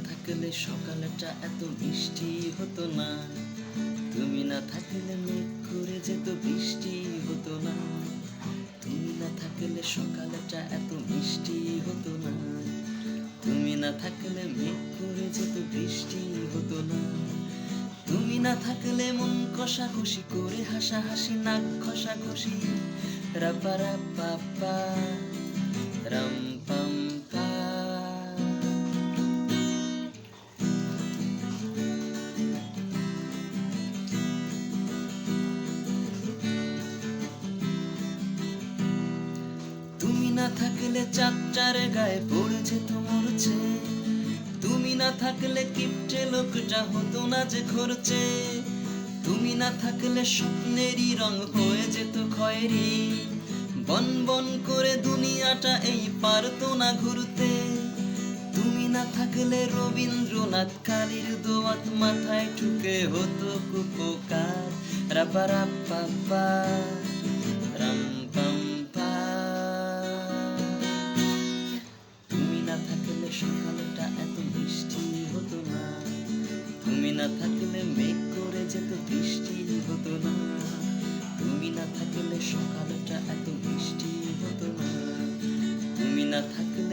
থাকলে সকালটা এত মিষ্টি হতো না। তুমি না থাকলে মেঘ করে যেত বৃষ্টি হতো না। তুমি না থাকলে সকালটা এত মিষ্টি হতো না। তুমি না থাকলে মেঘ করে যেত বৃষ্টি হতো না। তুমি না থাকলে মন কষাকষি করে হাসাহাসি নাক ঘষাঘষি রাপারা পাপা রাম পাম পা। তুমি না থাকলে চাঁদটার গায়ে পড়ে যেত মরছে। তুমি না থাকলে কিপটে লোকটা হতো না যে খরচে। তুমি না থাকলে স্বপ্নেরই রং হয়ে যেত খয়েরি। বন বন করে দুনিয়াটা এই পারতো না ঘুরতে। তুমি না থাকলে রবীন্দ্রনাথ কালীর দোয়াত মাথায় ঠুকে হতো কুপোকার রাপারা পাপা রাম পাম পা। তুমি না থাকলে সকালটা এত মিষ্টি হতো না। তুমি না থাকলে মেঘ করে যেত বৃষ্টি হতো না। তুমি না থাকলে সকালটা এত মিষ্টি হতো না। তুমি না থাকলে